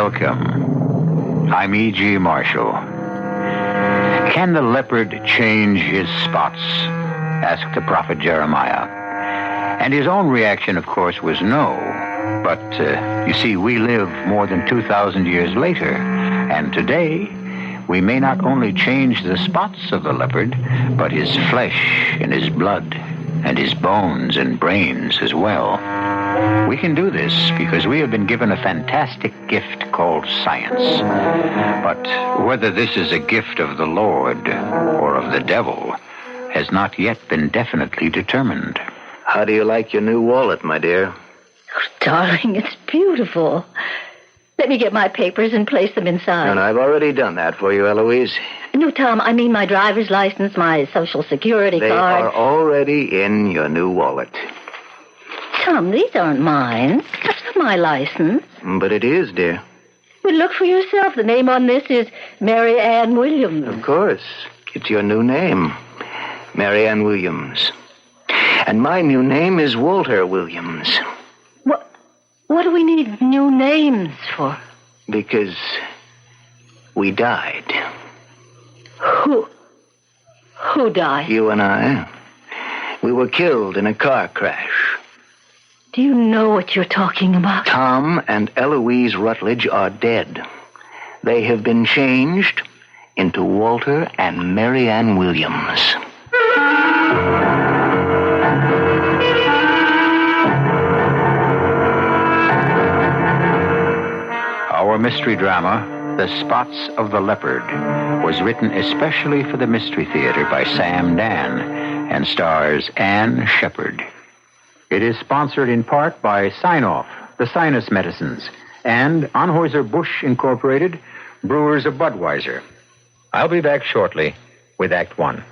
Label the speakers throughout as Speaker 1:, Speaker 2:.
Speaker 1: Welcome. I'm E.G. Marshall. Can the leopard change his spots? Asked the prophet Jeremiah. And his own reaction, of course, was no. But, you see, we live more than 2,000 years later, and today we may not only change the spots of the leopard, but his flesh and his blood and his bones and brains as well. We can do this because we have been given a fantastic gift called science. But whether this is a gift of the Lord or of the devil has not yet been definitely determined.
Speaker 2: How do you like your new wallet, my dear?
Speaker 3: Oh, darling, it's beautiful. Let me get my papers and place them inside.
Speaker 2: And I've already done that for you, Eloise.
Speaker 3: No, Tom, I mean my driver's license, my Social Security
Speaker 2: They
Speaker 3: card.
Speaker 2: are already in your new wallet.
Speaker 3: Tom, these aren't mine. That's not my license.
Speaker 2: But it is, dear.
Speaker 3: Well, look for yourself. The name on this is Mary Ann Williams.
Speaker 2: Of course. It's your new name, Mary Ann Williams. And my new name is Walter Williams.
Speaker 3: What do we need new names for?
Speaker 2: Because we died.
Speaker 3: Who died?
Speaker 2: You and I. We were killed in a car crash.
Speaker 3: Do you know what you're talking about?
Speaker 2: Tom and Eloise Rutledge are dead. They have been changed into Walter and Mary Ann Williams.
Speaker 1: Our mystery drama, The Spots of the Leopard, was written especially for the Mystery Theater by Sam Dan and stars Ann Shepard. It is sponsored in part by Sign-Off, the Sinus Medicines, and Anheuser-Busch Incorporated, Brewers of Budweiser. I'll be back shortly with Act One.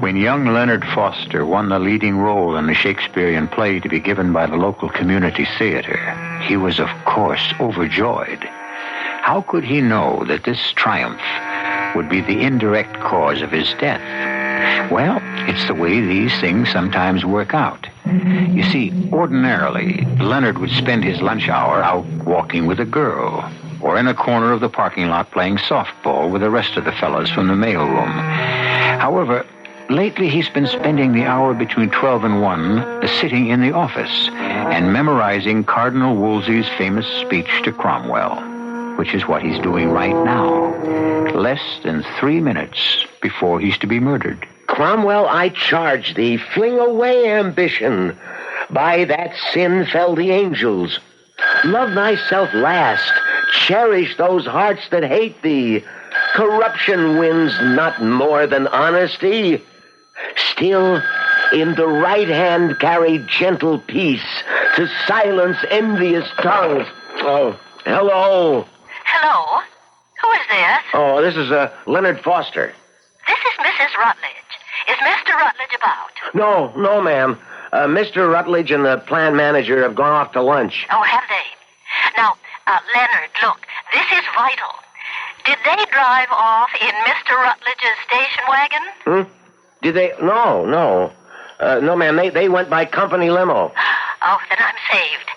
Speaker 1: When young Leonard Foster won the leading role in the Shakespearean play to be given by the local community theater, he was, of course, overjoyed. How could he know that this triumph would be the indirect cause of his death? Well, it's the way these things sometimes work out. You see, ordinarily, Leonard would spend his lunch hour out walking with a girl, or in a corner of the parking lot playing softball with the rest of the fellows from the mailroom. However, lately he's been spending the hour between 12 and 1 sitting in the office and memorizing Cardinal Wolsey's famous speech to Cromwell, which is what he's doing right now, less than 3 minutes before he's to be murdered.
Speaker 4: Cromwell, I charge thee, fling away ambition. By that sin fell the angels. Love thyself last. Cherish those hearts that hate thee. Corruption wins not more than honesty. Still, in the right hand carry gentle peace to silence envious tongues. Oh, hello.
Speaker 5: Hello? Who is this?
Speaker 4: Oh, this is Leonard Foster.
Speaker 5: This is Mrs. Rutledge. Is Mr. Rutledge about?
Speaker 4: No, ma'am. Mr. Rutledge and the plant manager have gone off to lunch.
Speaker 5: Oh, have they? Now, Leonard, look, this is vital. Did they drive off in Mr. Rutledge's station wagon?
Speaker 4: Did they? No. No, ma'am. They went by company limo.
Speaker 5: Oh, then I'm saved.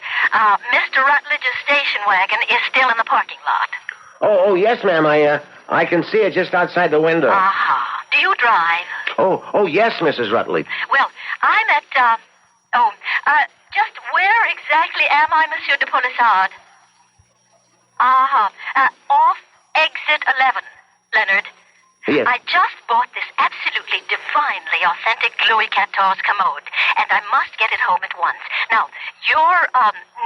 Speaker 5: Mr. Rutledge's station wagon is still in the parking lot.
Speaker 4: Oh, yes, ma'am. I can see it just outside the window.
Speaker 5: Uh-huh. Do you drive?
Speaker 4: Oh, yes, Mrs. Rutledge.
Speaker 5: Well, I'm at, just where exactly am I, Monsieur de Polissard? Off exit 11, Leonard.
Speaker 4: Yes.
Speaker 5: I just bought this absolutely divinely authentic Louis XIV commode, and I must get it home at once. Now, you're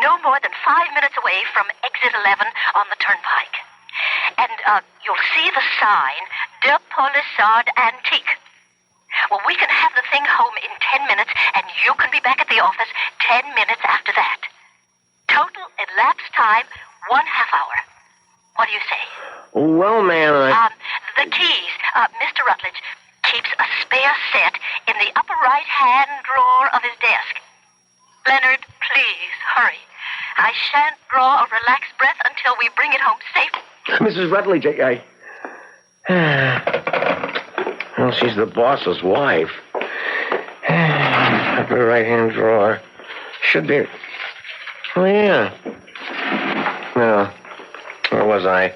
Speaker 5: no more than 5 minutes away from exit 11 on the turnpike. And you'll see the sign, De Polissard Antique. Well, we can have the thing home in 10 minutes, and you can be back at the office 10 minutes after that. Total elapsed time, 1/2 hour. What do you say?
Speaker 4: Well, ma'am,
Speaker 5: the keys, Mr. Rutledge keeps a spare set in the upper right-hand drawer of his desk. Leonard, please, hurry. I shan't draw a relaxed breath until we bring it home safe.
Speaker 4: Mrs. Rutledge, Well, she's the boss's wife. Up in the right-hand drawer. Should be... Oh, yeah. No. Where was I?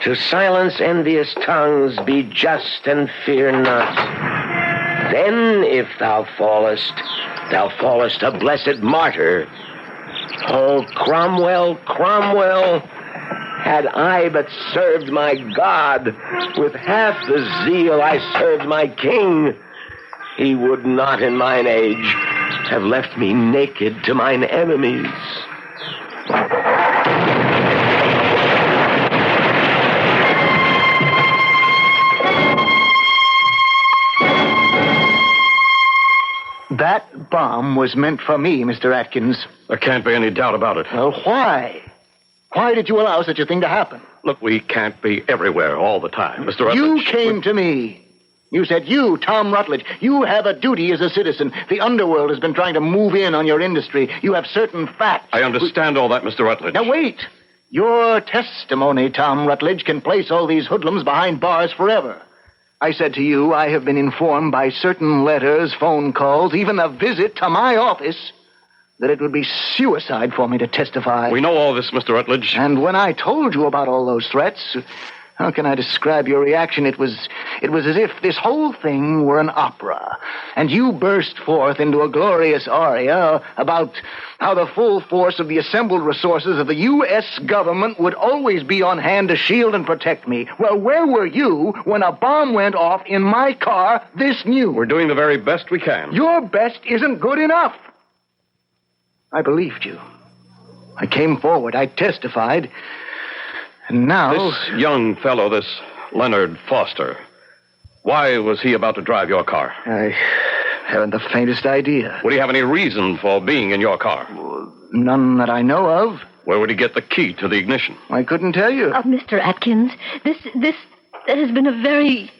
Speaker 4: To silence envious tongues, be just and fear not. Then, if thou fallest a blessed martyr. Oh, Cromwell, Cromwell, had I but served my God with half the zeal I served my king, he would not in mine age have left me naked to mine enemies.
Speaker 2: That bomb was meant for me, Mr. Atkins.
Speaker 6: There can't be any doubt about it.
Speaker 2: Well, why? Why did you allow such a thing to happen?
Speaker 6: Look, we can't be everywhere all the time, Mr. Rutledge.
Speaker 2: You came to me. You said, you, Tom Rutledge, you have a duty as a citizen. The underworld has been trying to move in on your industry. You have certain facts.
Speaker 6: I understand all that, Mr. Rutledge.
Speaker 2: Now, wait. Your testimony, Tom Rutledge, can place all these hoodlums behind bars forever. I said to you, I have been informed by certain letters, phone calls, even a visit to my office, that it would be suicide for me to testify.
Speaker 6: We know all this, Mr. Rutledge.
Speaker 2: And when I told you about all those threats, how can I describe your reaction? It was as if this whole thing were an opera, and you burst forth into a glorious aria about how the full force of the assembled resources of the U.S. government would always be on hand to shield and protect me. Well, where were you when a bomb went off in my car this new?
Speaker 6: We're doing the very best we can.
Speaker 2: Your best isn't good enough. I believed you. I came forward. I testified. And now...
Speaker 6: This young fellow, this Leonard Foster, why was he about to drive your car?
Speaker 2: I haven't the faintest idea.
Speaker 6: Would he have any reason for being in your car?
Speaker 2: None that I know of.
Speaker 6: Where would he get the key to the ignition?
Speaker 2: I couldn't tell you.
Speaker 3: Mr. Atkins, this has been a very...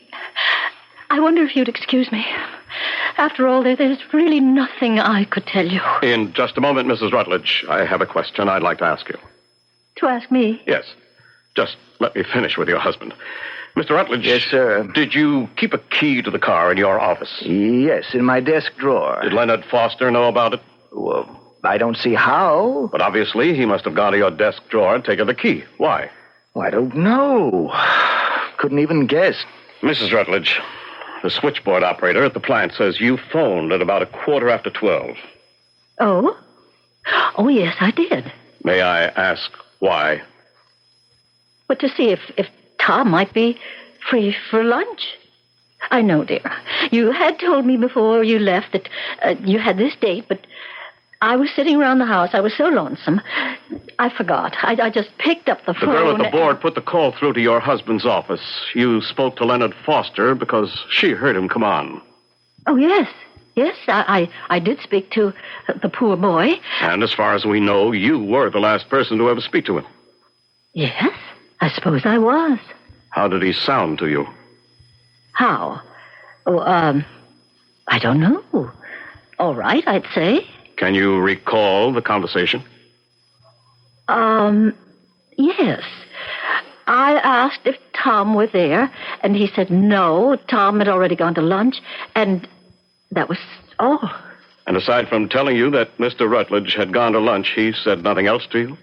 Speaker 3: I wonder if you'd excuse me. After all, there's really nothing I could tell you.
Speaker 6: In just a moment, Mrs. Rutledge, I have a question I'd like to ask you.
Speaker 3: To ask me?
Speaker 6: Yes. Just let me finish with your husband. Mr. Rutledge.
Speaker 2: Yes, sir.
Speaker 6: Did you keep a key to the car in your office?
Speaker 2: Yes, in my desk drawer.
Speaker 6: Did Leonard Foster know about it?
Speaker 2: Well, I don't see how.
Speaker 6: But obviously, he must have gone to your desk drawer and taken the key. Why?
Speaker 2: Well, I don't know. Couldn't even guess.
Speaker 6: Mrs. Rutledge, the switchboard operator at the plant says you phoned at about 12:15.
Speaker 3: Oh? Oh, yes, I did.
Speaker 6: May I ask why?
Speaker 3: But to see if Tom might be free for lunch. I know, dear. You had told me before you left that you had this date, but I was sitting around the house. I was so lonesome. I forgot. I just picked up the phone.
Speaker 6: The girl at the board put the call through to your husband's office. You spoke to Leonard Foster because she heard him come on.
Speaker 3: Oh, yes. Yes, I did speak to the poor boy.
Speaker 6: And as far as we know, you were the last person to ever speak to him.
Speaker 3: Yes, I suppose I was.
Speaker 6: How did he sound to you?
Speaker 3: How? Oh, I don't know. All right, I'd say.
Speaker 6: Can you recall the conversation?
Speaker 3: Yes. I asked if Tom were there, and he said no. Tom had already gone to lunch, and that was all.
Speaker 6: And aside from telling you that Mr. Rutledge had gone to lunch, he said nothing else to you?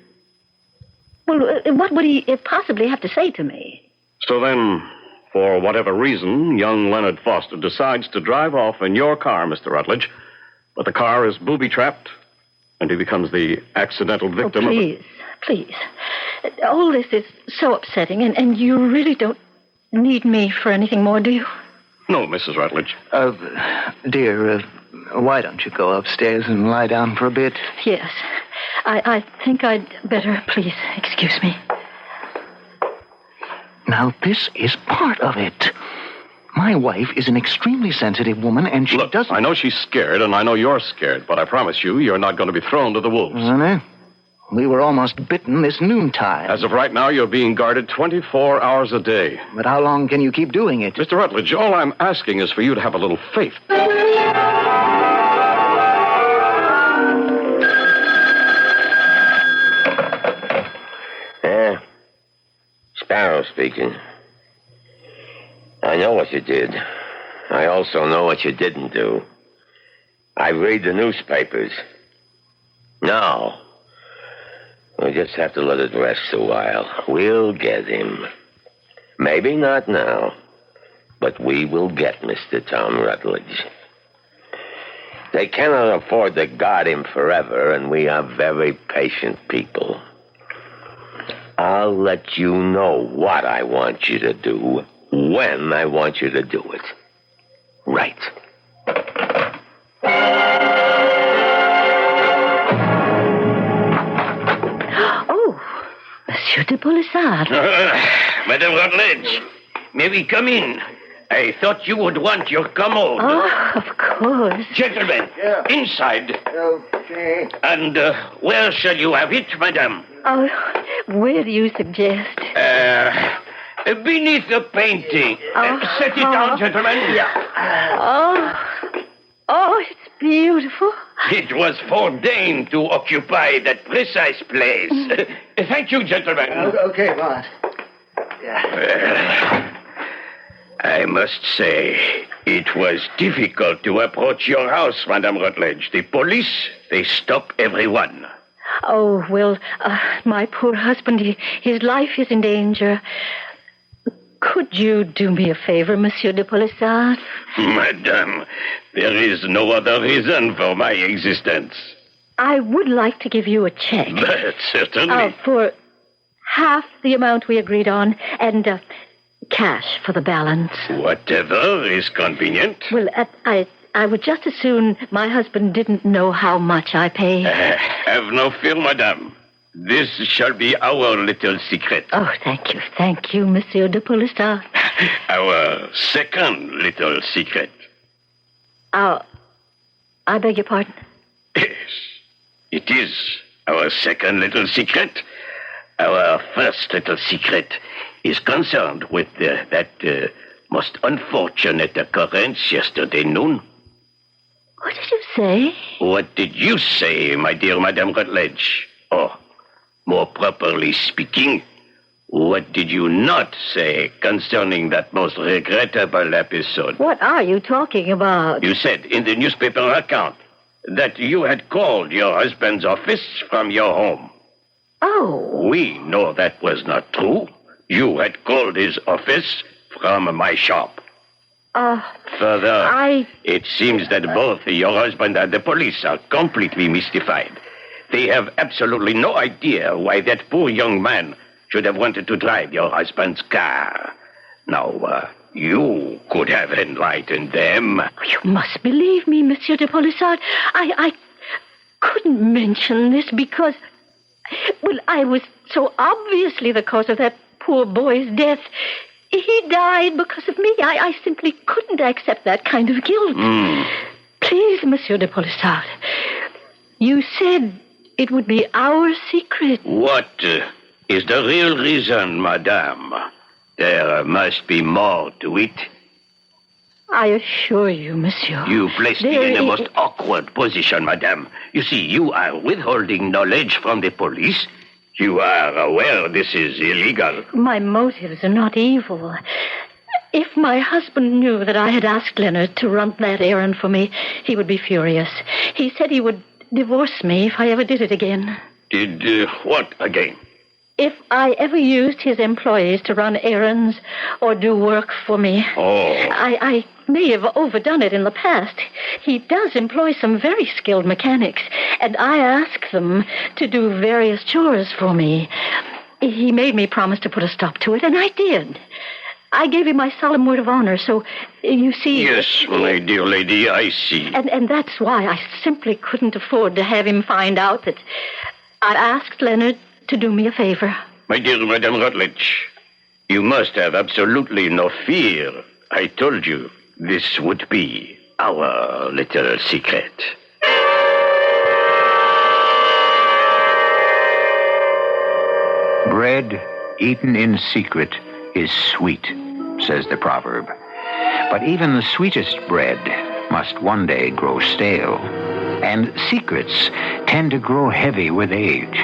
Speaker 3: Well, what would he possibly have to say to me?
Speaker 6: So then, for whatever reason, young Leonard Foster decides to drive off in your car, Mr. Rutledge, but the car is booby-trapped, and he becomes the accidental victim
Speaker 3: of it. Please. All this is so upsetting, and you really don't need me for anything more, do you?
Speaker 6: No, Mrs. Rutledge.
Speaker 2: Dear, why don't you go upstairs and lie down for a bit?
Speaker 3: Yes. I think I'd better. Please, excuse me.
Speaker 2: Now, this is part of it. My wife is an extremely sensitive woman, and she doesn't...
Speaker 6: I know she's scared, and I know you're scared, but I promise you, you're not going to be thrown to the wolves.
Speaker 2: Honey, we were almost bitten this noontime.
Speaker 6: As of right now, you're being guarded 24 hours a day.
Speaker 2: But how long can you keep doing it?
Speaker 6: Mr. Rutledge, all I'm asking is for you to have a little faith.
Speaker 4: Sparrow speaking. I know what you did. I also know what you didn't do. I read the newspapers. No. We'll just have to let it rest a while. We'll get him. Maybe not now, but we will get Mr. Tom Rutledge. They cannot afford to guard him forever, and we are very patient people. I'll let you know what I want you to do, when I want you to do it. Right.
Speaker 3: Oh, Monsieur de Polisard.
Speaker 7: Madame Rutledge, may we come in? I thought you would want your commode.
Speaker 3: Oh, of course.
Speaker 7: Gentlemen, inside.
Speaker 2: Okay.
Speaker 7: And where shall you have it, madame?
Speaker 3: Oh, where do you suggest?
Speaker 7: Beneath the painting. Set it down, gentlemen.
Speaker 3: Oh, it's beautiful.
Speaker 7: It was foredorned to occupy that precise place. Thank you, gentlemen.
Speaker 2: Okay, Bart.
Speaker 7: I must say, it was difficult to approach your house, Madame Rutledge. The police, they stop everyone.
Speaker 3: Oh, well, my poor husband, his life is in danger. Could you do me a favor, Monsieur de Polisard?
Speaker 7: Madame, there is no other reason for my existence.
Speaker 3: I would like to give you a check.
Speaker 7: But certainly.
Speaker 3: For half the amount we agreed on, and cash for the balance.
Speaker 7: Whatever is convenient.
Speaker 3: Well, I would just as soon my husband didn't know how much I pay.
Speaker 7: Have no fear, madame. This shall be our little secret.
Speaker 3: Oh, thank you, Monsieur de Polisard.
Speaker 7: Our second little secret.
Speaker 3: I beg your pardon?
Speaker 7: Yes, it is our second little secret. Our first little secret is concerned with that most unfortunate occurrence yesterday noon.
Speaker 3: What did you say?
Speaker 7: What did you say, my dear Madame Rutledge? Or, more properly speaking, what did you not say concerning that most regrettable episode?
Speaker 3: What are you talking about?
Speaker 7: You said in the newspaper account that you had called your husband's office from your home.
Speaker 3: Oh.
Speaker 7: We know that was not true. You had called his office from my shop. Further, it seems that both your husband and the police are completely mystified. They have absolutely no idea why that poor young man should have wanted to drive your husband's car. Now, you could have enlightened them.
Speaker 3: You must believe me, Monsieur de Polisard. I couldn't mention this because, well, I was so obviously the cause of that poor boy's death. He died because of me. I simply couldn't accept that kind of guilt. Please, Monsieur de Polisard, you said it would be our secret.
Speaker 7: What is the real reason, madame? There must be more to it.
Speaker 3: I assure you, monsieur.
Speaker 7: You placed me in a most awkward position, madame. You see, you are withholding knowledge from the police. You are aware this is illegal.
Speaker 3: My motives are not evil. If my husband knew that I had asked Leonard to run that errand for me, he would be furious. He said he would divorce me if I ever did it again.
Speaker 7: Did what again?
Speaker 3: If I ever used his employees to run errands or do work for me.
Speaker 7: Oh.
Speaker 3: I may have overdone it in the past. He does employ some very skilled mechanics, and I ask them to do various chores for me. He made me promise to put a stop to it, and I did. I gave him my solemn word of honor, so you see...
Speaker 7: Yes, my dear lady, I see.
Speaker 3: And that's why I simply couldn't afford to have him find out that I asked Leonard to do me a favor.
Speaker 7: My dear Madame Rutledge, you must have absolutely no fear. I told you this would be our little secret.
Speaker 1: Bread eaten in secret is sweet, says the proverb. But even the sweetest bread must one day grow stale. And secrets tend to grow heavy with age.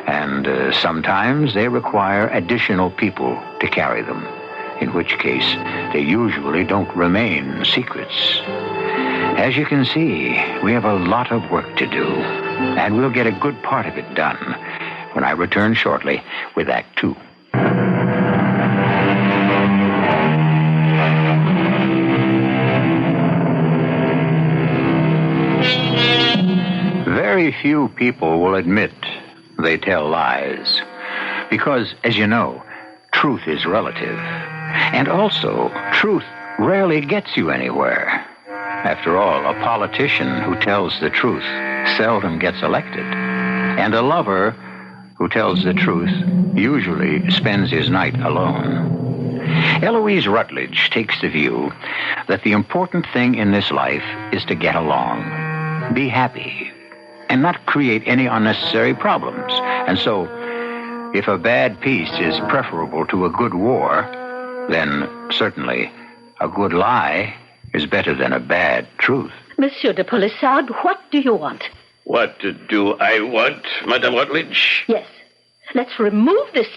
Speaker 1: And sometimes they require additional people to carry them. in which case they usually don't remain secrets. As you can see, we have a lot of work to do, and we'll get a good part of it done when I return shortly with Act 2. Very few people will admit they tell lies, because, as you know, truth is relative. And also, truth rarely gets you anywhere. After all, a politician who tells the truth seldom gets elected. And a lover who tells the truth usually spends his night alone. Eloise Rutledge takes the view that the important thing in this life is to get along, be happy, and not create any unnecessary problems. And so, if a bad peace is preferable to a good war, then certainly a good lie is better than a bad truth.
Speaker 3: Monsieur de Polissard, what do you want?
Speaker 7: What do I want, Madame Rutledge?
Speaker 3: Yes. Let's remove this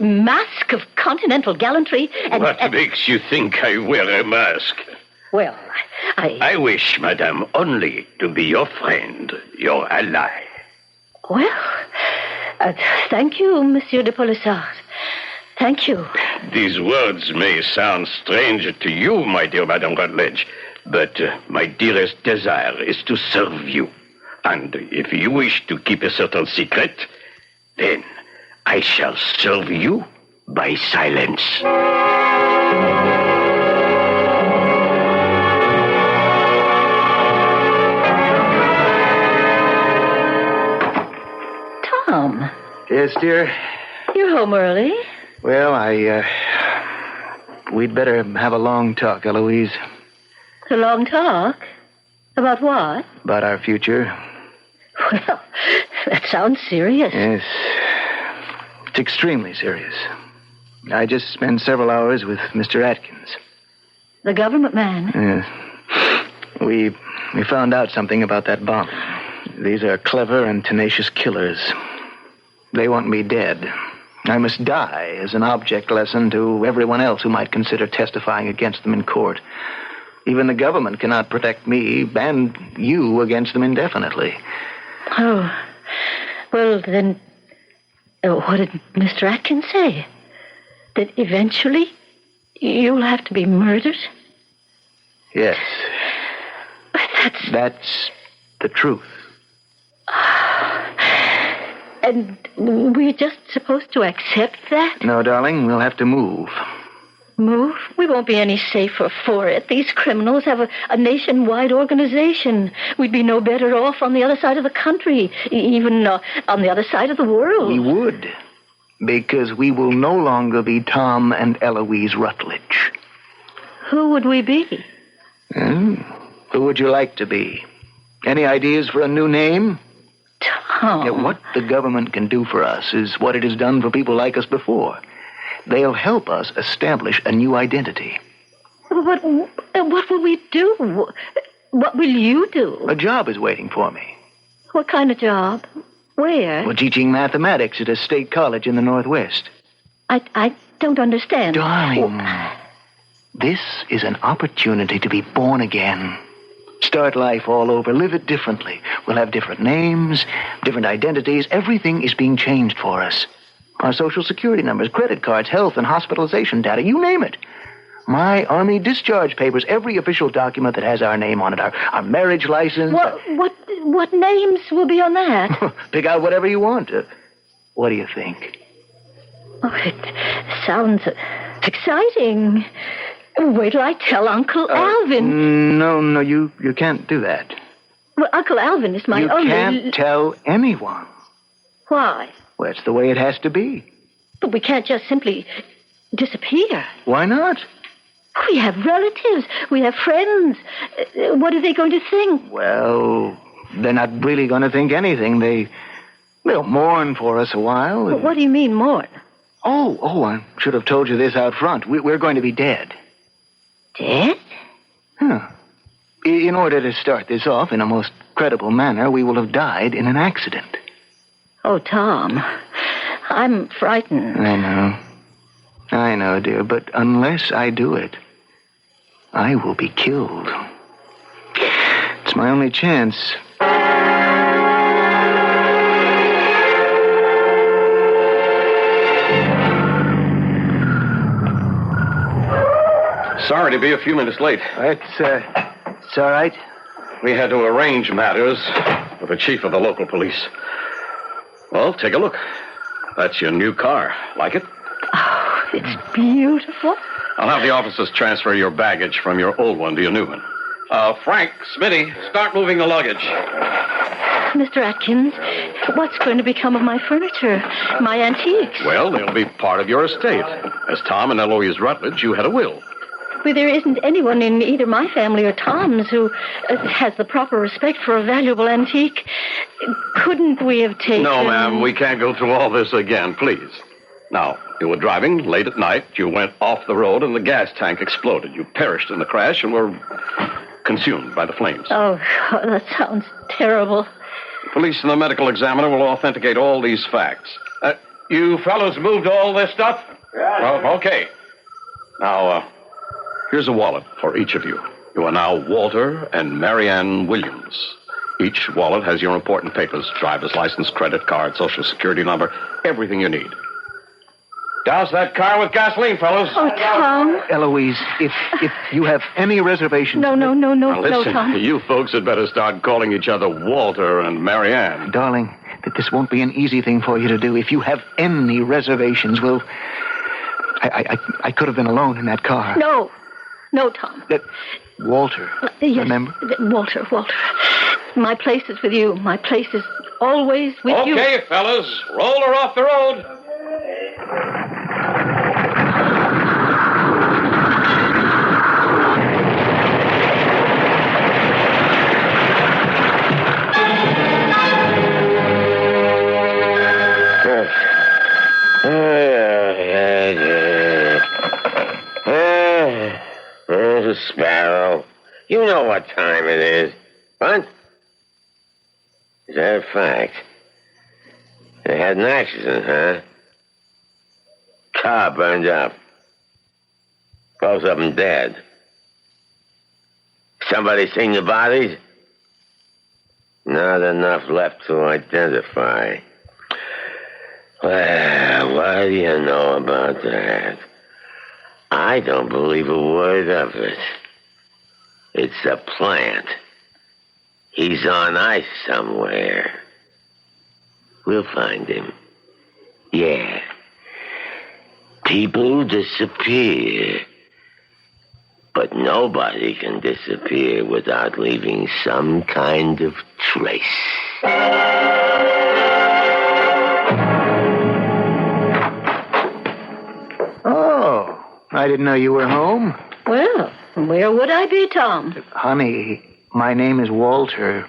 Speaker 3: mask of continental gallantry and...
Speaker 7: What makes you think I wear a mask?
Speaker 3: Well,
Speaker 7: I wish, Madame, only to be your friend, your ally.
Speaker 3: Well, thank you, Monsieur de Polissard. Thank you.
Speaker 7: These words may sound strange to you, my dear Madame Rutledge, but my dearest desire is to serve you. And if you wish to keep a certain secret, then I shall serve you by silence.
Speaker 3: Tom.
Speaker 2: Yes, dear?
Speaker 3: You're home early.
Speaker 2: Well, we'd better have a long talk, Eloise.
Speaker 3: A long talk? About what?
Speaker 2: About our future.
Speaker 3: Well, that sounds serious.
Speaker 2: Yes. It's extremely serious. I just spent several hours with Mr. Atkins.
Speaker 3: The government man?
Speaker 2: Yes. We found out something about that bomb. These are clever and tenacious killers. They want me dead. I must die as an object lesson to everyone else who might consider testifying against them in court. Even the government cannot protect me and you against them indefinitely.
Speaker 3: Oh, well, then, what did Mr. Atkins say? That eventually you'll have to be murdered?
Speaker 2: Yes.
Speaker 3: But
Speaker 2: that's the truth.
Speaker 3: And we're just supposed to accept that?
Speaker 2: No, darling, we'll have to move.
Speaker 3: Move? We won't be any safer for it. These criminals have a nationwide organization. We'd be no better off on the other side of the country, even on the other side of the world.
Speaker 2: We would, because we will no longer be Tom and Eloise Rutledge.
Speaker 3: Who would we be?
Speaker 2: Who would you like to be? Any ideas for a new name?
Speaker 3: Tom.
Speaker 2: Yeah, what the government can do for us is what it has done for people like us before. They'll help us establish a new identity.
Speaker 3: What will we do? What will you do?
Speaker 2: A job is waiting for me.
Speaker 3: What kind of job? Where?
Speaker 2: Well, teaching mathematics at a state college in the Northwest.
Speaker 3: I don't understand.
Speaker 2: Darling, this is an opportunity to be born again. Start life all over. Live it differently. We'll have different names, different identities. Everything is being changed for us. Our social security numbers, credit cards, health and hospitalization data, you name it. My Army discharge papers, every official document that has our name on it, our marriage license.
Speaker 3: What names will be on that?
Speaker 2: Pick out whatever you want. What do you think?
Speaker 3: Oh, it sounds exciting. Wait till I tell Uncle Alvin.
Speaker 2: No, you can't do that.
Speaker 3: Well, Uncle Alvin is my only...
Speaker 2: You can't tell anyone.
Speaker 3: Why?
Speaker 2: Well, it's the way it has to be.
Speaker 3: But we can't just simply disappear.
Speaker 2: Why not?
Speaker 3: We have relatives. We have friends. What are they going to think?
Speaker 2: Well, they're not really going to think anything. They'll mourn for us a while.
Speaker 3: Well, what do you mean, mourn?
Speaker 2: Oh, I should have told you this out front. We're going to be dead.
Speaker 3: Dead?
Speaker 2: In order to start this off in a most credible manner, we will have died in an accident.
Speaker 3: Oh, Tom, I'm frightened.
Speaker 2: I know. I know, dear, but unless I do it, I will be killed. It's my only chance.
Speaker 6: Sorry to be a few minutes late.
Speaker 2: It's all right.
Speaker 6: We had to arrange matters with the chief of the local police. Well, take a look. That's your new car. Like it?
Speaker 3: Oh, it's beautiful.
Speaker 6: I'll have the officers transfer your baggage from your old one to your new one. Frank, Smitty, start moving the luggage.
Speaker 3: Mr. Atkins, what's going to become of my furniture, my antiques?
Speaker 6: Well, they'll be part of your estate. As Tom and Eloise Rutledge, you had a will.
Speaker 3: But there isn't anyone in either my family or Tom's who has the proper respect for a valuable antique. Couldn't we have taken...
Speaker 6: No, ma'am, we can't go through all this again, please. Now, you were driving late at night. You went off the road and the gas tank exploded. You perished in the crash and were consumed by the flames.
Speaker 3: Oh, that sounds terrible.
Speaker 6: The police and the medical examiner will authenticate all these facts. You fellows moved all this stuff? Yeah. Well, okay. Now, here's a wallet for each of you. You are now Walter and Marianne Williams. Each wallet has your important papers, driver's license, credit card, social security number, everything you need. Douse that car with gasoline, fellows.
Speaker 3: Oh, Tom.
Speaker 2: Eloise, if you have any reservations...
Speaker 3: No,
Speaker 6: Now, listen,
Speaker 3: Tom.
Speaker 6: you folks had better start calling each other Walter and Marianne.
Speaker 2: Darling, that this won't be an easy thing for you to do. If you have any reservations, well... I could have been alone in that car.
Speaker 3: No, Tom.
Speaker 2: Walter,
Speaker 3: Yes,
Speaker 2: remember?
Speaker 3: Walter. My place is with you. My place is always with you.
Speaker 6: Okay, fellas, roll her off the road.
Speaker 4: Sparrow, you know what time it is. What? Is that a fact? They had an accident, huh? Car burned up. Both of them dead. Somebody seen the bodies? Not enough left to identify. Well, what do you know about that? I don't believe a word of it. It's a plant. He's on ice somewhere. We'll find him. Yeah. People disappear. But nobody can disappear without leaving some kind of trace.
Speaker 2: Oh, I didn't know you were home.
Speaker 3: Well, where would I be, Tom?
Speaker 2: Honey, my name is Walter.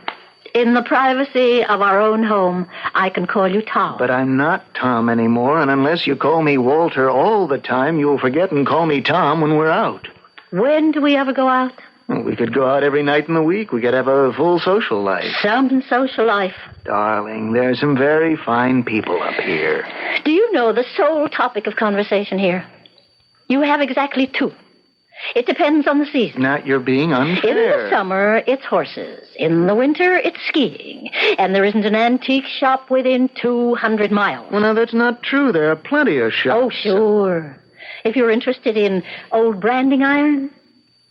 Speaker 3: In the privacy of our own home, I can call you Tom.
Speaker 2: But I'm not Tom anymore, and unless you call me Walter all the time, you'll forget and call me Tom when we're out.
Speaker 3: When do we ever go out?
Speaker 2: Well, we could go out every night in the week. We could have a full social life.
Speaker 3: Some social life.
Speaker 2: Darling, there are some very fine people up here.
Speaker 3: Do you know the sole topic of conversation here? You have exactly two. It depends on the season.
Speaker 2: Now, you're being unfair.
Speaker 3: In the summer, it's horses. In the winter, it's skiing. And there isn't an antique shop within 200 miles.
Speaker 2: Well, now, that's not true. There are plenty of shops.
Speaker 3: Oh, sure. If you're interested in old branding iron,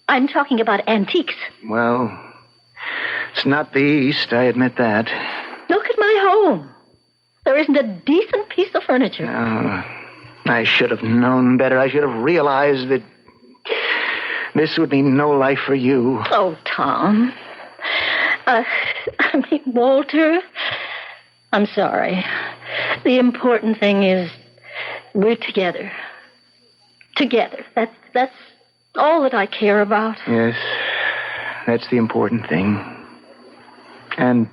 Speaker 3: I'm talking about antiques.
Speaker 2: Well, it's not the East, I admit that.
Speaker 3: Look at my home. There isn't a decent piece of furniture.
Speaker 2: I should have known better. I should have realized that this would mean no life for you.
Speaker 3: Oh, Tom. Walter, I'm sorry. The important thing is we're together. Together. That's all that I care about.
Speaker 2: Yes, that's the important thing. And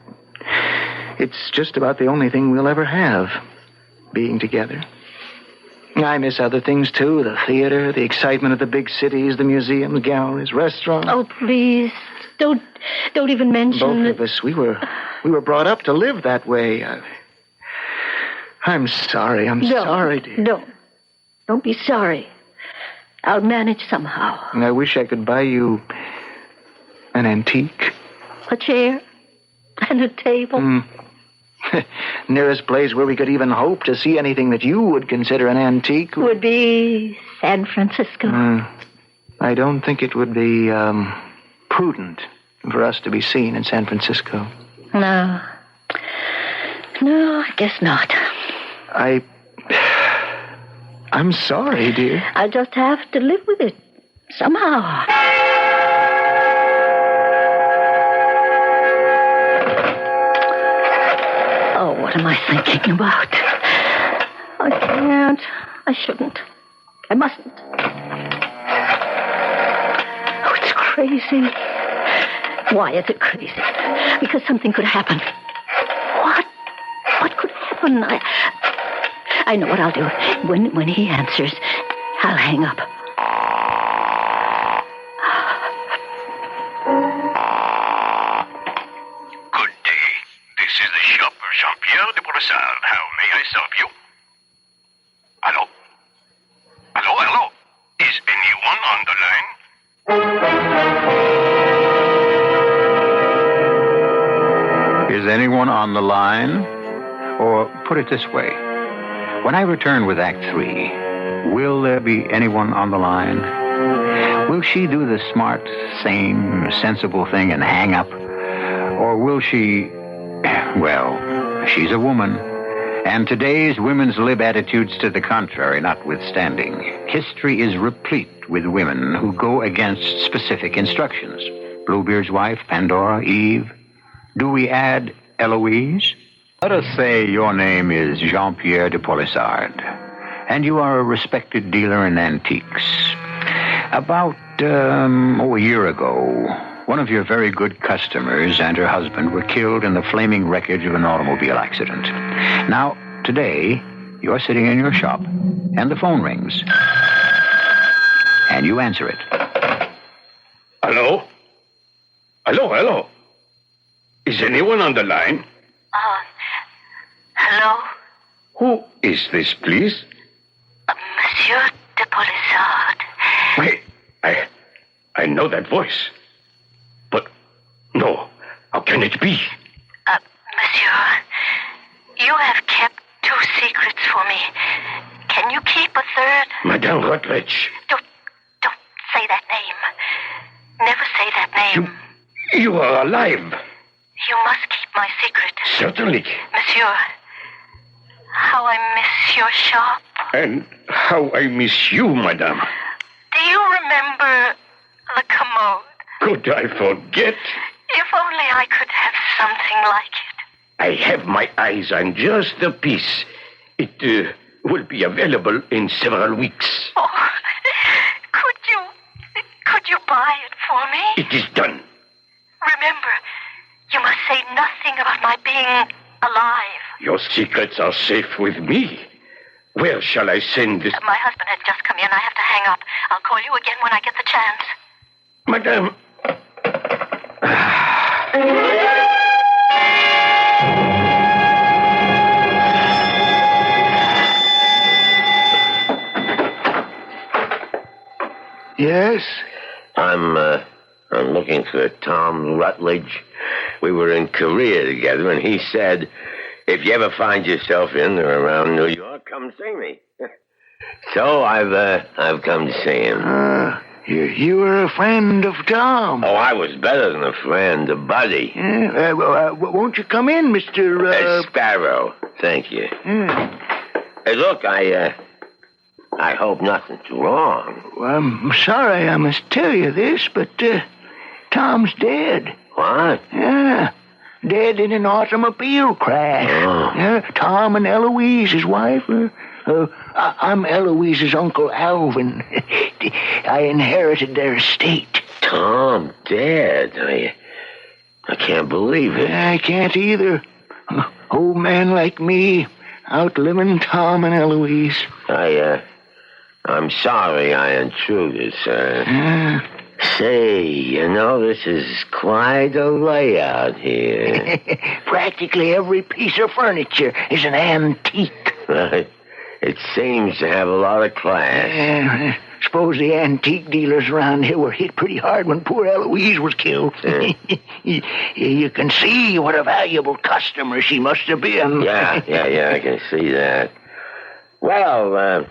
Speaker 2: it's just about the only thing we'll ever have, being together. I miss other things, too. The theater, the excitement of the big cities, the museums, galleries, restaurants.
Speaker 3: Oh, please. Don't even mention...
Speaker 2: Both of us, we were brought up to live that way. I'm sorry. I'm sorry, dear.
Speaker 3: Don't. Don't be sorry. I'll manage somehow.
Speaker 2: I wish I could buy you an antique.
Speaker 3: A chair and a table.
Speaker 2: Nearest place where we could even hope to see anything that you would consider an antique
Speaker 3: would be San Francisco.
Speaker 2: I don't think it would be prudent for us to be seen in San Francisco.
Speaker 3: No, I guess not.
Speaker 2: I'm sorry, dear.
Speaker 3: I'll just have to live with it somehow. Oh, what am I thinking about? I can't. I shouldn't. I mustn't. Oh, it's crazy. Why is it crazy? Because something could happen. What could happen? I know what I'll do. When he answers, I'll hang up.
Speaker 7: Good day. This is the shopper, Jean-Pierre de Brossard. How may I serve you? Hello? Hello? Is anyone on the line?
Speaker 1: Is anyone on the line? Or put it this way. When I return with Act 3, will there be anyone on the line? Will she do the smart, sane, sensible thing and hang up? Or will she... Well, she's a woman. And today's women's lib attitudes to the contrary notwithstanding, history is replete with women who go against specific instructions. Bluebeard's wife, Pandora, Eve. Do we add Eloise? Let us say your name is Jean-Pierre de Polissard, and you are a respected dealer in antiques. About, a year ago, one of your very good customers and her husband were killed in the flaming wreckage of an automobile accident. Now, today, you're sitting in your shop, and the phone rings. And you answer it.
Speaker 7: Hello? Hello? Is anyone on the line?
Speaker 5: Hello?
Speaker 7: Who is this, please?
Speaker 5: Monsieur de Polissard.
Speaker 7: Wait, I know that voice. But, no, how can it be?
Speaker 5: Monsieur, you have kept 2 secrets for me. Can you keep a third?
Speaker 7: Madame Rutledge.
Speaker 5: Don't say that name. Never say that name.
Speaker 7: You are alive.
Speaker 5: You must keep my secret.
Speaker 7: Certainly.
Speaker 5: Monsieur, how I miss your shop.
Speaker 7: And how I miss you, madame.
Speaker 5: Do you remember the commode?
Speaker 7: Could I forget?
Speaker 5: If only I could have something like it.
Speaker 7: I have my eyes on just a piece. It will be available in several weeks.
Speaker 5: Oh, could you buy it for me?
Speaker 7: It is done.
Speaker 5: Remember, you must say nothing about my being alive.
Speaker 7: Your secrets are safe with me. Where shall I send this?
Speaker 5: My husband has just come in. I have to hang up. I'll call you again when I get the chance.
Speaker 7: Madame.
Speaker 2: Yes?
Speaker 4: I'm looking for Tom Rutledge. We were in Korea together, and he said, if you ever find yourself in or around New York, come see me. So I've come to see him.
Speaker 2: You were a friend of Tom.
Speaker 4: Oh, I was better than a friend, a buddy.
Speaker 2: Won't you come in, Mr.
Speaker 4: Sparrow. Thank you. Hey, look, I hope nothing's wrong.
Speaker 2: I'm sorry I must tell you this, but Tom's dead.
Speaker 4: What?
Speaker 2: Yeah, dead in an automobile crash.
Speaker 4: Oh.
Speaker 2: Yeah, Tom and Eloise, his wife. I'm Eloise's Uncle Alvin. I inherited their estate.
Speaker 4: Tom dead? I can't believe it.
Speaker 2: I can't either. Old man like me, outliving Tom and Eloise.
Speaker 4: I'm sorry I intruded, sir. Say, this is quite a layout here.
Speaker 2: Practically every piece of furniture is an antique.
Speaker 4: It seems to have a lot of class.
Speaker 2: Suppose the antique dealers around here were hit pretty hard when poor Eloise was killed. You can see what a valuable customer she must have been.
Speaker 4: Yeah, I can see that. Well,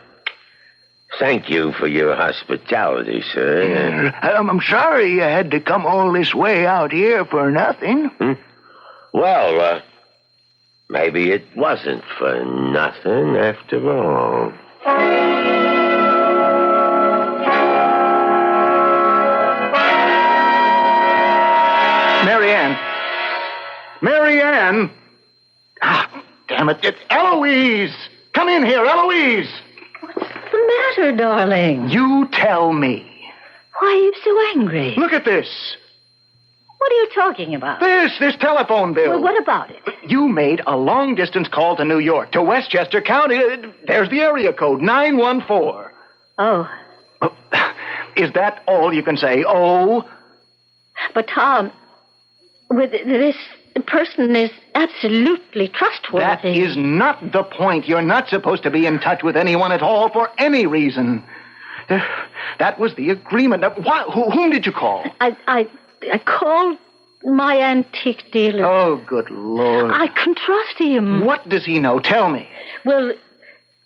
Speaker 4: thank you for your hospitality, sir.
Speaker 2: I'm sorry you had to come all this way out here for nothing.
Speaker 4: Well, maybe it wasn't for nothing after all.
Speaker 2: Marianne! Ah, damn it, it's Eloise! Come in here, Eloise!
Speaker 3: What's the matter, darling?
Speaker 2: You tell me.
Speaker 3: Why are you so angry?
Speaker 2: Look at this.
Speaker 3: What are you talking about?
Speaker 2: This telephone bill.
Speaker 3: Well, what about it?
Speaker 2: You made a long-distance call to New York, to Westchester County. There's the area code, 914.
Speaker 3: Oh.
Speaker 2: Is that all you can say? Oh?
Speaker 3: But, Tom, with this person is absolutely trustworthy.
Speaker 2: That is not the point. You're not supposed to be in touch with anyone at all for any reason. That was the agreement. Whom did you call?
Speaker 3: I called my antique dealer.
Speaker 2: Oh, good Lord.
Speaker 3: I can trust him.
Speaker 2: What does he know? Tell me.
Speaker 3: Well,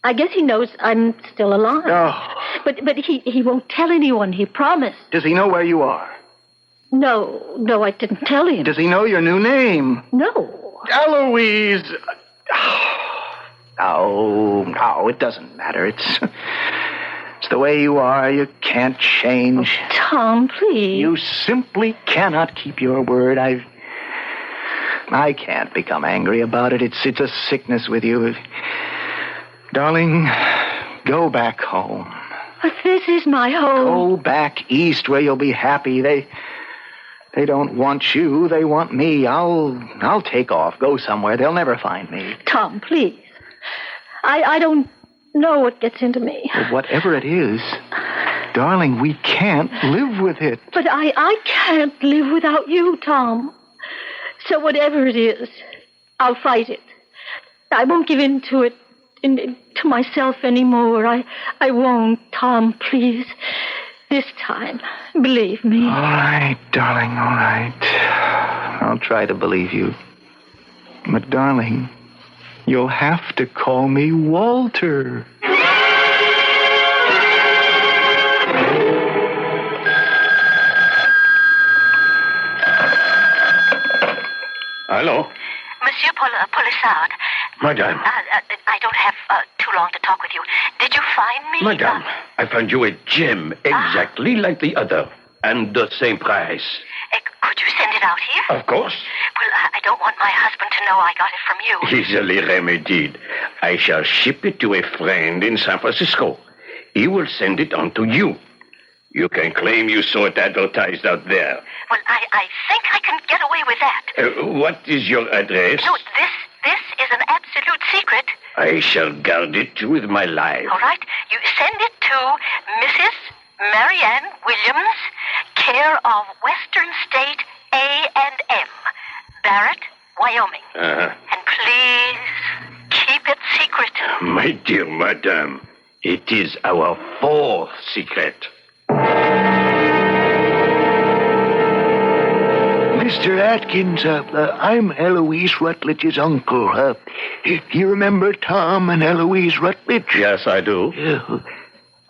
Speaker 3: I guess he knows I'm still alive.
Speaker 2: Oh.
Speaker 3: But he won't tell anyone, he promised.
Speaker 2: Does he know where you are?
Speaker 3: No, I didn't tell him.
Speaker 2: Does he know your new name?
Speaker 3: No.
Speaker 2: Eloise! No, it doesn't matter. It's the way you are. You can't change.
Speaker 3: Oh, Tom, please.
Speaker 2: You simply cannot keep your word. I can't become angry about it. It's a sickness with you. Darling, go back home.
Speaker 3: But this is my home.
Speaker 2: Go back east where you'll be happy. They don't want you. They want me. I'll take off. Go somewhere. They'll never find me.
Speaker 3: Tom, please. I don't know what gets into me.
Speaker 2: But whatever it is, darling, we can't live with it.
Speaker 3: But I can't live without you, Tom. So whatever it is, I'll fight it. I won't give in to it, to myself anymore. I won't, Tom, please. This time, believe me.
Speaker 2: All right, darling, all right. I'll try to believe you. But, darling, you'll have to call me Walter.
Speaker 7: Hello?
Speaker 5: Monsieur Polissard.
Speaker 7: Madame.
Speaker 5: I don't have too long to talk with you. Did you find me?
Speaker 7: Madame, I found you a gem exactly like the other. And the same price.
Speaker 5: Could you send it out here?
Speaker 7: Of course.
Speaker 5: Well, I don't want my husband to know I got it from you.
Speaker 7: Easily remedied. I shall ship it to a friend in San Francisco. He will send it on to you. You can claim you saw it advertised out there.
Speaker 5: Well, I think I can get away with that.
Speaker 7: What is your address?
Speaker 5: No, this is an absolute secret.
Speaker 7: I shall guard it with my life.
Speaker 5: All right. You send it to Mrs. Marianne Williams, care of Western State A&M, Barrett, Wyoming. And please keep it secret.
Speaker 7: My dear madame, it is our fourth secret.
Speaker 2: Mr. Atkins, I'm Eloise Rutledge's uncle. You remember Tom and Eloise Rutledge?
Speaker 6: Yes, I do.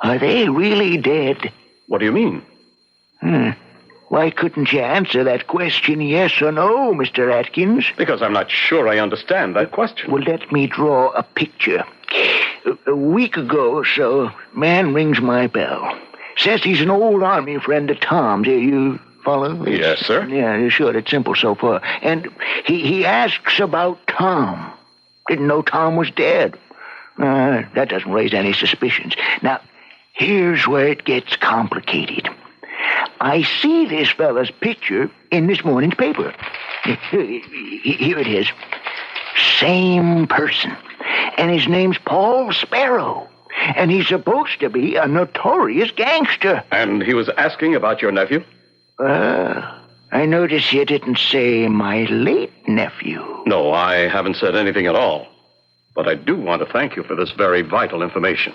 Speaker 2: Are they really dead?
Speaker 6: What do you mean?
Speaker 2: Why couldn't you answer that question yes or no, Mr. Atkins?
Speaker 6: Because I'm not sure I understand that question.
Speaker 2: Well, let me draw a picture. A week ago or so, a man rings my bell. Says he's an old army friend of Tom's. You follow?
Speaker 6: Yes, sir.
Speaker 2: Yeah, sure. It's simple so far. And he asks about Tom. Didn't know Tom was dead. That doesn't raise any suspicions. Now, here's where it gets complicated. I see this fella's picture in this morning's paper. Here it is. Same person. And his name's Paul Sparrow. And he's supposed to be a notorious gangster.
Speaker 6: And he was asking about your nephew?
Speaker 2: I notice you didn't say my late nephew.
Speaker 6: No, I haven't said anything at all. But I do want to thank you for this very vital information.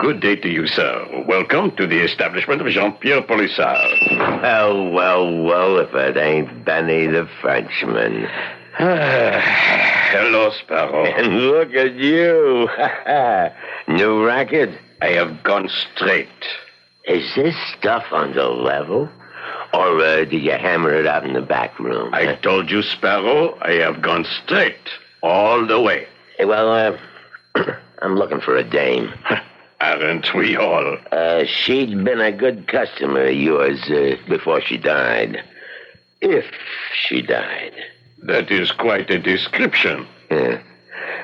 Speaker 6: Good day to you, sir. Welcome to the establishment of Jean-Pierre Polissard.
Speaker 4: Well, if it ain't Benny the Frenchman.
Speaker 7: Hello, Sparrow.
Speaker 4: And look at you. New racket?
Speaker 7: I have gone straight.
Speaker 4: Is this stuff on the level? Or did you hammer it out in the back room?
Speaker 7: I told you, Sparrow, I have gone straight. All the way.
Speaker 4: Hey, well, I'm looking for a dame.
Speaker 7: Aren't we all?
Speaker 4: She'd been a good customer of yours before she died. If she died.
Speaker 7: That is quite a description.
Speaker 4: Yeah.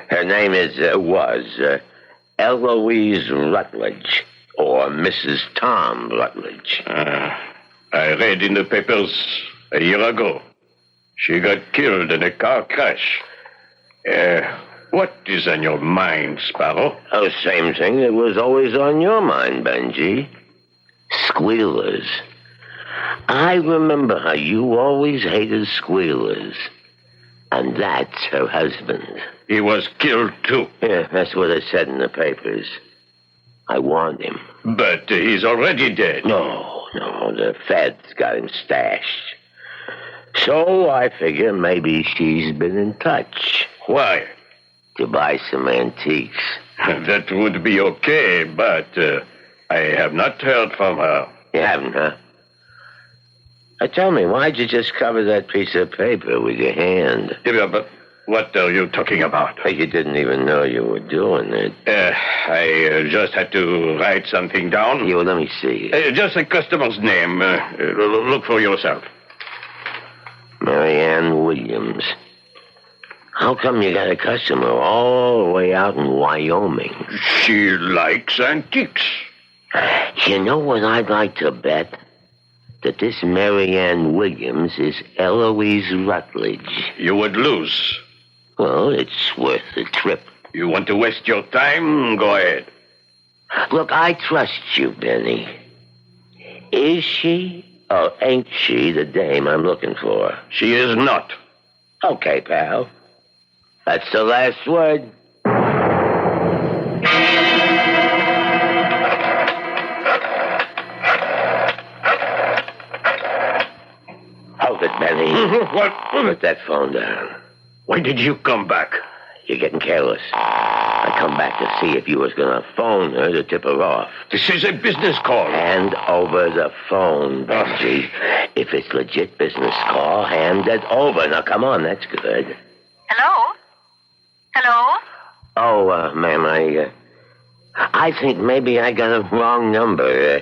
Speaker 4: Her name was Eloise Rutledge, or Mrs. Tom Rutledge.
Speaker 7: I read in the papers a year ago. She got killed in a car crash. What is on your mind, Sparrow?
Speaker 4: Oh, same thing that was always on your mind, Benji. Squealers. I remember how you always hated squealers. And that's her husband.
Speaker 7: He was killed, too.
Speaker 4: Yeah, that's what it said in the papers. I warned him.
Speaker 7: But he's already dead.
Speaker 4: No, the feds got him stashed. So I figure maybe she's been in touch.
Speaker 7: Why?
Speaker 4: To buy some antiques.
Speaker 7: That would be okay, but I have not heard from her.
Speaker 4: You haven't, huh? Tell me, why'd you just cover that piece of paper with your hand?
Speaker 7: Yeah, but what are you talking about?
Speaker 4: You didn't even know you were doing it.
Speaker 7: I just had to write something down.
Speaker 4: Let me see.
Speaker 7: Just a customer's name. Look for yourself.
Speaker 4: Marianne Williams. How come you got a customer all the way out in Wyoming?
Speaker 7: She likes antiques.
Speaker 4: You know what I'd like to bet? That this Marianne Williams is Eloise Rutledge.
Speaker 7: You would lose.
Speaker 4: Well, it's worth the trip.
Speaker 7: You want to waste your time? Go ahead.
Speaker 4: Look, I trust you, Benny. Is she or ain't she the dame I'm looking for?
Speaker 7: She is not.
Speaker 4: Okay, pal. That's the last word. Hold it, Benny.
Speaker 7: What?
Speaker 4: Put that phone down.
Speaker 7: Why did you come back?
Speaker 4: You're getting careless. I come back to see if you was going to phone her to tip her off.
Speaker 7: This is a business call.
Speaker 4: Hand over the phone, Benji. If it's legit business call, hand it over. Now, come on, that's good.
Speaker 5: Hello? Hello?
Speaker 4: Oh, ma'am, I think maybe I got a wrong number.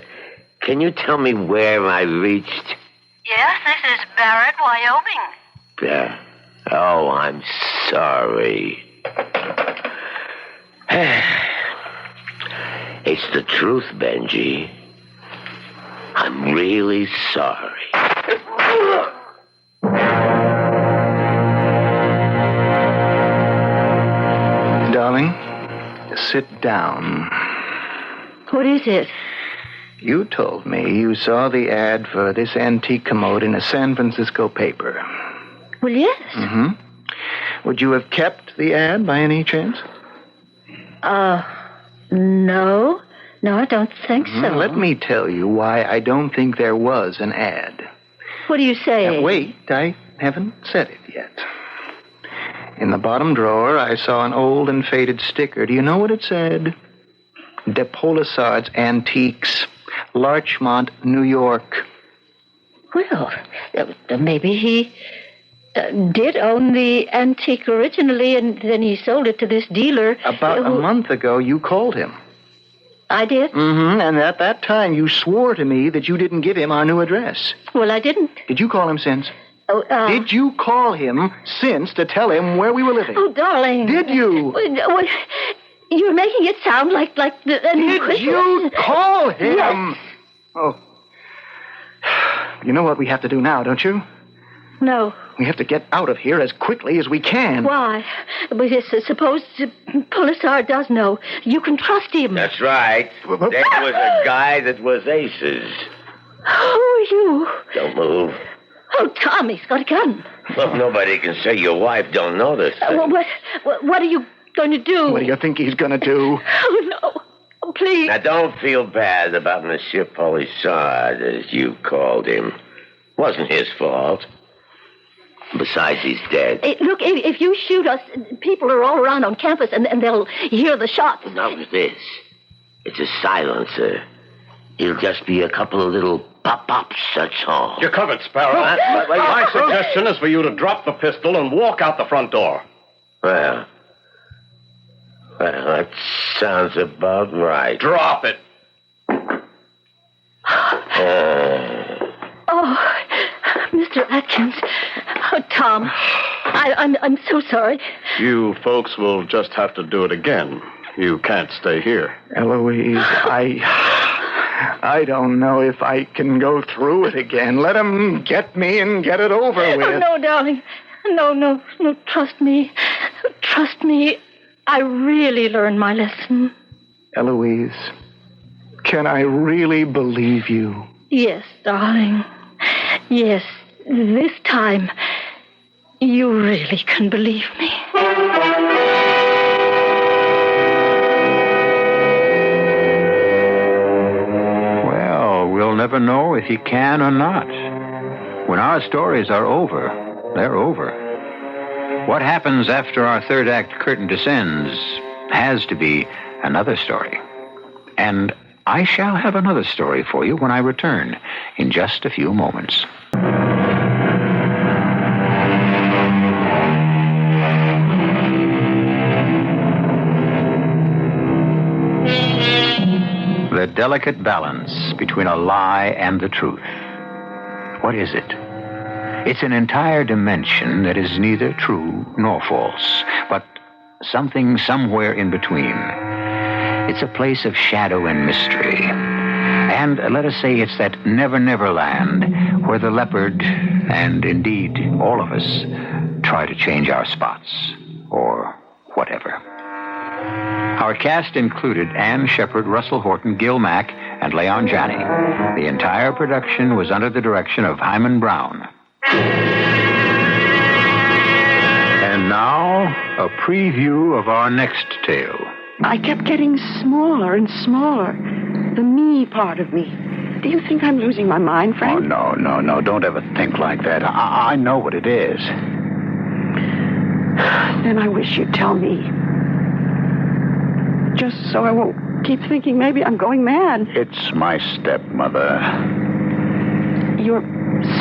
Speaker 4: Can you tell me where I reached?
Speaker 5: Yes, this is Barrett, Wyoming.
Speaker 4: Oh, I'm sorry. It's the truth, Benji. I'm really sorry.
Speaker 2: Darling, sit down.
Speaker 3: What is it?
Speaker 2: You told me you saw the ad for this antique commode in a San Francisco paper.
Speaker 3: Well, yes.
Speaker 2: Mm-hmm. Would you have kept the ad by any chance?
Speaker 3: No. No, I don't think so.
Speaker 2: Let me tell you why I don't think there was an ad.
Speaker 3: What do you say?
Speaker 2: Now, wait, I haven't said it yet. In the bottom drawer, I saw an old and faded sticker. Do you know what it said? De Polissard's Antiques, Larchmont, New York.
Speaker 3: Well, maybe he did own the antique originally, and then he sold it to this dealer.
Speaker 2: About a month ago, you called him.
Speaker 3: I did?
Speaker 2: Mm-hmm, and at that time, you swore to me that you didn't give him our new address.
Speaker 3: Well, I didn't.
Speaker 2: Did you call him since?
Speaker 3: Oh,
Speaker 2: Did you call him since to tell him where we were living?
Speaker 3: Oh, darling.
Speaker 2: Did you?
Speaker 3: Well, you're making it sound like the
Speaker 2: Did you call him?
Speaker 3: Yes.
Speaker 2: Oh. You know what we have to do now, don't you?
Speaker 3: No.
Speaker 2: We have to get out of here as quickly as we can.
Speaker 3: Why? But suppose Polissard does know. You can trust him.
Speaker 4: That's right. There was a guy that was aces.
Speaker 3: Who are you?
Speaker 4: Don't move.
Speaker 3: Oh, Tom, he's got a gun.
Speaker 4: Look, nobody can say your wife don't know this thing.
Speaker 3: What are you going to do?
Speaker 2: What do you think he's going to do?
Speaker 3: Oh, no. Oh, please.
Speaker 4: Now, don't feel bad about Monsieur Polissard, as you called him. Wasn't his fault. Besides, he's dead.
Speaker 3: Hey, look, if you shoot us, people are all around on campus, and they'll hear the shots.
Speaker 4: Not with this. It's a silencer. It'll just be a couple of little pop-pops, that's all.
Speaker 6: You're covered, Sparrow. My suggestion is for you to drop the pistol and walk out the front door.
Speaker 4: Well, that sounds about right.
Speaker 6: Drop it.
Speaker 3: Oh, Mr. Atkins. Oh, Tom. I'm so sorry.
Speaker 6: You folks will just have to do it again. You can't stay here.
Speaker 2: Eloise, I don't know if I can go through it again. Let him get me and get it over with.
Speaker 3: Oh, no, darling. No, trust me. Trust me. I really learned my lesson.
Speaker 2: Eloise, can I really believe you?
Speaker 3: Yes, darling. Yes, this time, you really can believe me.
Speaker 1: Well, we'll never know if he can or not. When our stories are over, they're over. What happens after our third act curtain descends has to be another story. And I shall have another story for you when I return in just a few moments. The delicate balance between a lie and the truth. What is it? It's an entire dimension that is neither true nor false, but something somewhere in between. It's a place of shadow and mystery. And let us say it's that never land where the leopard, and indeed all of us, try to change our spots, or whatever. Our cast included Ann Shepard, Russell Horton, Gil Mack, and Leon Janney. The entire production was under the direction of Hyman Brown. And now, a preview of our next tale.
Speaker 8: I kept getting smaller and smaller. The me part of me. Do you think I'm losing my mind, Frank?
Speaker 1: Oh, no. Don't ever think like that. I know what it is.
Speaker 8: Then I wish you'd tell me. Just so I won't keep thinking maybe I'm going mad.
Speaker 1: It's my stepmother.
Speaker 8: Your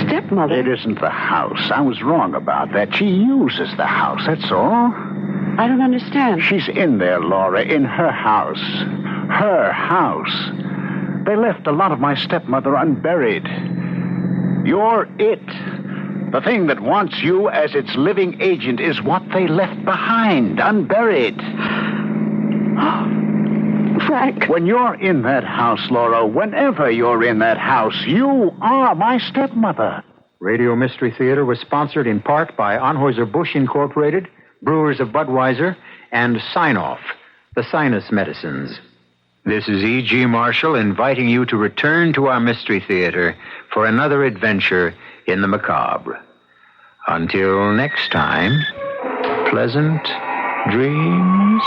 Speaker 8: stepmother?
Speaker 1: It isn't the house. I was wrong about that. She uses the house, that's all.
Speaker 8: I don't understand.
Speaker 1: She's in there, Laura, in her house. Her house. They left a lot of my stepmother unburied. You're it. The thing that wants you as its living agent is what they left behind, unburied.
Speaker 8: Frank.
Speaker 1: When you're in that house, Laura, whenever you're in that house, you are my stepmother. Radio Mystery Theater was sponsored in part by Anheuser-Busch Incorporated, Brewers of Budweiser, and Sign-Off, the sinus medicines. This is E.G. Marshall inviting you to return to our Mystery Theater for another adventure in the macabre. Until next time, pleasant dreams.